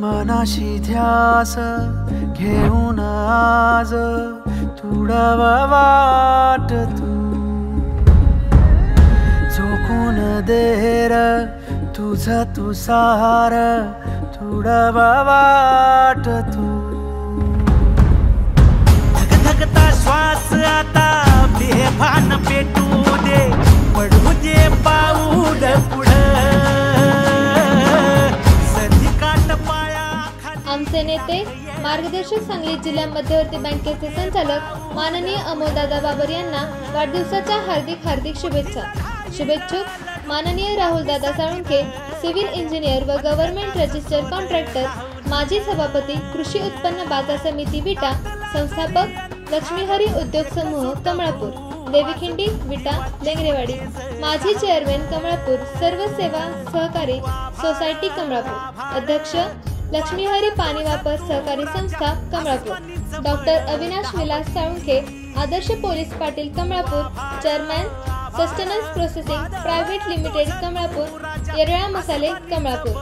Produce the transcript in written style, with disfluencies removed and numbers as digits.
मनाशी ध्यास घेऊन आज तुडव वाट तू झोकून देर तुझ तू सार तुडव वाट तू धगधगता श्वास आता बेभान पेटू दे पडू दे पाऊल पुढं सदिकाट पाया आमचे नेते मार्गदर्शक सांगली जिल्हा मध्यवर्ती बँकेचे संचालक माननीय अमोलदादा बाबर यांना वाढदिवसाच्या हार्दिक शुभेच्छा। शुभेच्छुक माननीय राहुलदादा साळुंखे, सिव्हिल इंजिनियर व गव्हर्नमेंट रजिस्टर कॉन्ट्रॅक्टर, माजी सभापती कृषी उत्पन्न बाजार समिती विटा, संस्थापक लक्ष्मीहरी उद्योग समूह कमळापूर, देवीखिंडी विटा लेंगरेवाडी, माजी चेअरमॅन कमळापूर सर्व सेवा सहकारी सोसायटी कमळापूर, अध्यक्ष लक्ष्मीहरी पाणी वापर सहकारी संस्था कमळापूर, डॉक्टर अविनाश विलास साळुंखे, आदर्श police Patil Kamalapur, chairman sustenance processing private limited Kamalapur, Yerala मसाले कमळापूर।